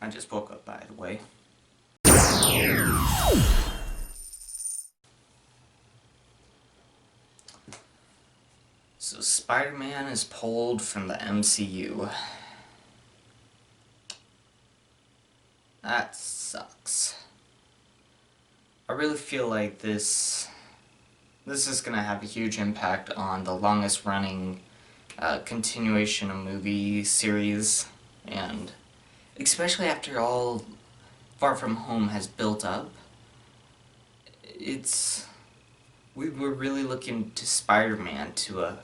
I just woke up, by the way. So Spider-Man is pulled from the MCU. That sucks. I really feel like this is gonna have a huge impact on the longest running continuation of movie series, and especially after all Far From Home has built up, we were really looking to Spider-Man to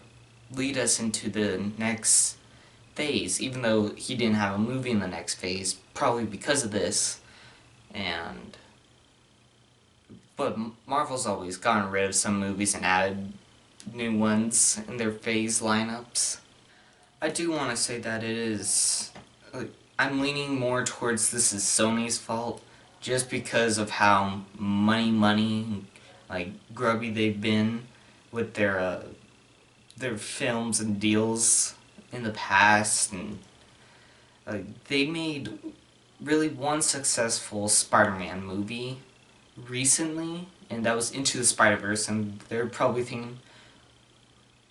lead us into the next phase, even though he didn't have a movie in the next phase, probably because of this. But Marvel's always gotten rid of some movies and added new ones in their phase lineups. I do want to say that I'm leaning more towards this is Sony's fault, just because of how grubby they've been with their films and deals in the past, and they made really one successful Spider-Man movie recently, and that was Into the Spider-Verse, and they're probably thinking,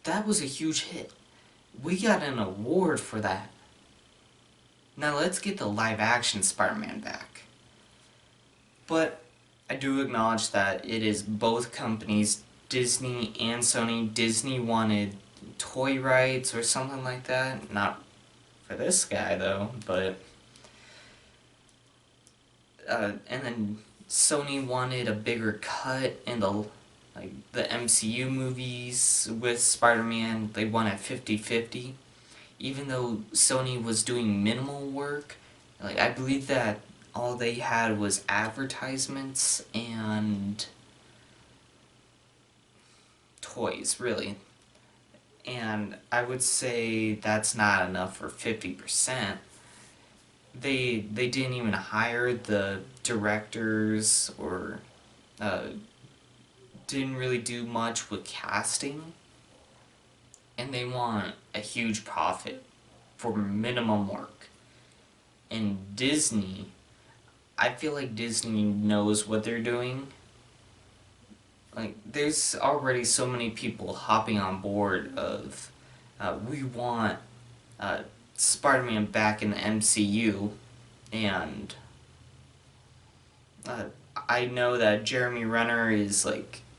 that was a huge hit. We got an award for that. Now let's get the live-action Spider-Man back. But I do acknowledge that it is both companies, Disney and Sony. Disney wanted toy rights or something like that. Not for this guy, though, but... and then Sony wanted a bigger cut in the MCU movies with Spider-Man. They wanted 50-50. Even though Sony was doing minimal work, I believe that all they had was advertisements and toys, really. And I would say that's not enough for 50%. They didn't even hire the directors or didn't really do much with casting. And they want a huge profit for minimum work. And Disney, I feel like Disney knows what they're doing. There's already so many people hopping on board of, we want Spider-Man back in the MCU, and I know that Jeremy Renner is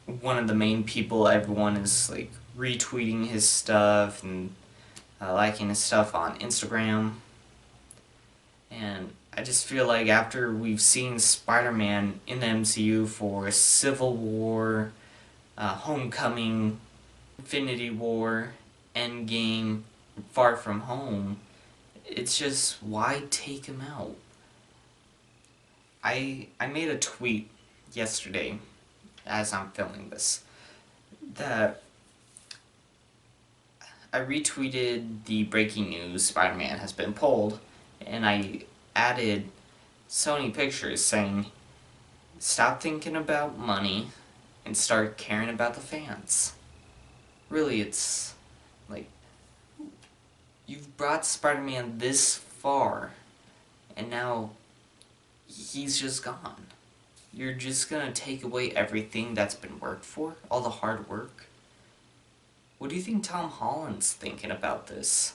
one of the main people. Everyone is retweeting his stuff and liking his stuff on Instagram. And I just feel like after we've seen Spider-Man in the MCU for Civil War, Homecoming, Infinity War, Endgame, Far From Home, it's just, why take him out? I made a tweet yesterday, as I'm filming this, that I retweeted the breaking news Spider-Man has been pulled, and I added Sony Pictures saying, stop thinking about money and start caring about the fans. Really, it's you've brought Spider-Man this far, and now he's just gone. You're just gonna take away everything that's been worked for? All the hard work? What do you think Tom Holland's thinking about this?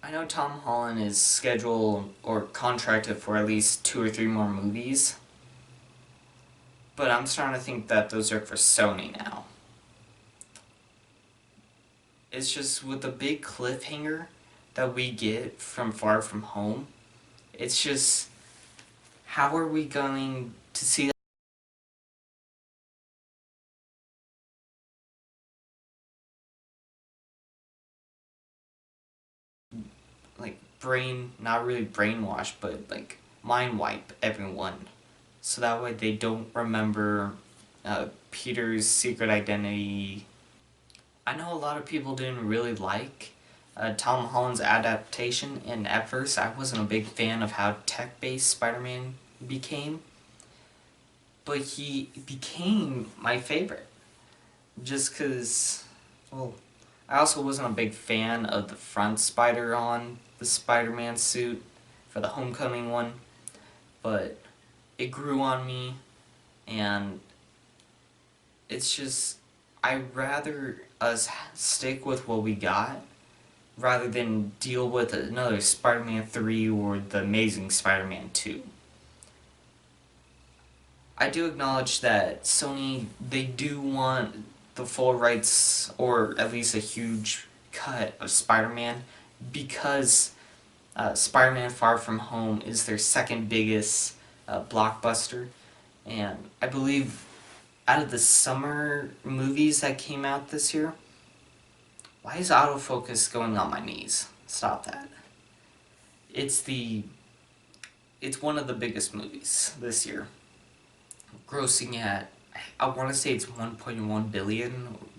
I know Tom Holland is scheduled or contracted for at least 2 or 3 more movies, but I'm starting to think that those are for Sony now. It's just with the big cliffhanger that we get from Far From Home, it's just, how are we going to see that? Not really brainwash, but mind wipe everyone, so that way they don't remember Peter's secret identity. I know a lot of people didn't really like Tom Holland's adaptation, and at first I wasn't a big fan of how tech-based Spider-Man became, but he became my favorite, just because, well, I also wasn't a big fan of the front spider on the Spider-Man suit for the Homecoming one, but it grew on me, and it's just, I'd rather us stick with what we got rather than deal with another Spider-Man 3 or the Amazing Spider-Man 2. I do acknowledge that Sony, they do want the full rights, or at least a huge cut of Spider-Man, because Spider-Man Far From Home is their second biggest blockbuster, and I believe out of the summer movies that came out this year, why is autofocus going on my knees? Stop that. It's one of the biggest movies this year, grossing at, I want to say it's 1.1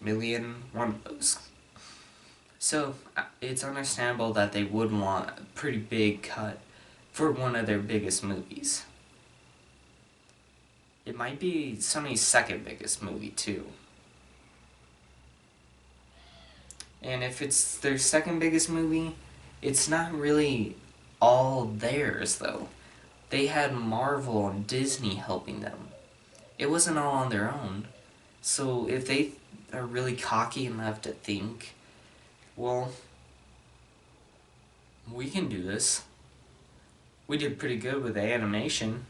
million, one of those. So it's understandable that they would want a pretty big cut for one of their biggest movies. It might be Sony's second biggest movie too. And if it's their second biggest movie, it's not really all theirs though. They had Marvel and Disney helping them. It wasn't all on their own. So if they are really cocky enough to think, well, we can do this. We did pretty good with the animation.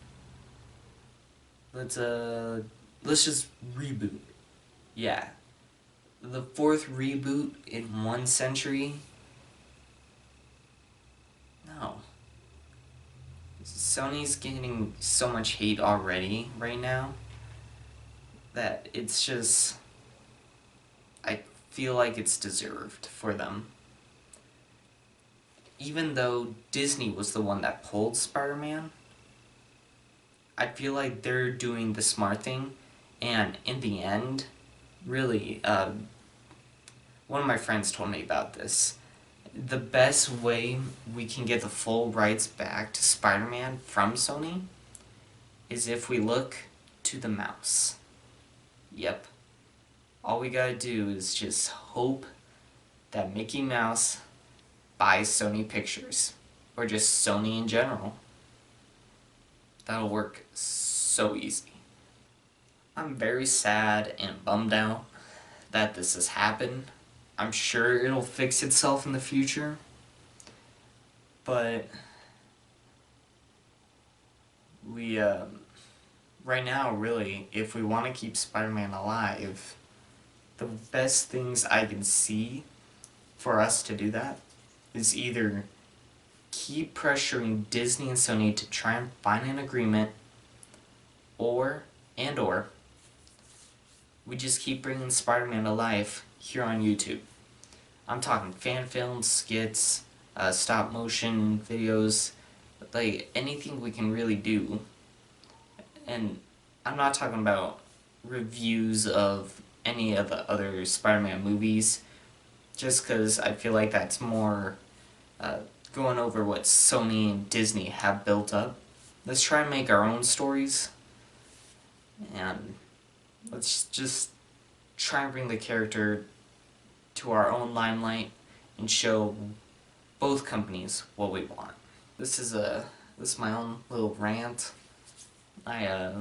Let's just reboot. Yeah. The fourth reboot in 1 century? No. Sony's getting so much hate already right now that it's just, I feel like it's deserved for them. Even though Disney was the one that pulled Spider-Man, I feel like they're doing the smart thing, and in the end, really, one of my friends told me about this. The best way we can get the full rights back to Spider-Man from Sony is if we look to the mouse. Yep. All we gotta do is just hope that Mickey Mouse buys Sony Pictures, or just Sony in general. That'll work so easy. I'm very sad and bummed out that this has happened. I'm sure it'll fix itself in the future, but we, right now, really, if we want to keep Spider-Man alive, the best things I can see for us to do that is either keep pressuring Disney and Sony to try and find an agreement, or we just keep bringing Spider-Man to life here on YouTube. I'm talking fan films, skits, stop motion videos, like anything we can really do. And I'm not talking about reviews of any of the other Spider-Man movies, just because I feel like that's more going over what Sony and Disney have built up. Let's try and make our own stories, and let's just try and bring the character to our own limelight and show both companies what we want. This is my own little rant. I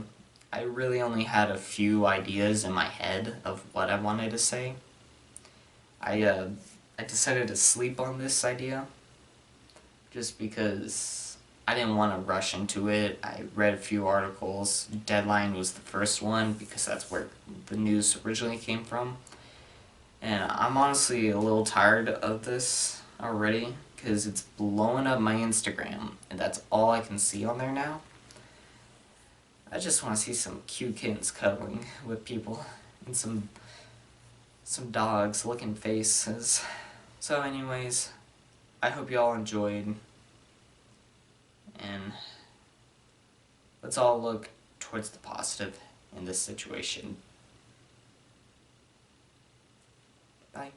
really only had a few ideas in my head of what I wanted to say. I decided to sleep on this idea just because I didn't want to rush into it. I read a few articles. Deadline was the first one because that's where the news originally came from. And I'm honestly a little tired of this already because it's blowing up my Instagram and that's all I can see on there now. I just want to see some cute kittens cuddling with people and some dogs licking faces. So anyways, I hope you all enjoyed, and let's all look towards the positive in this situation. Bye.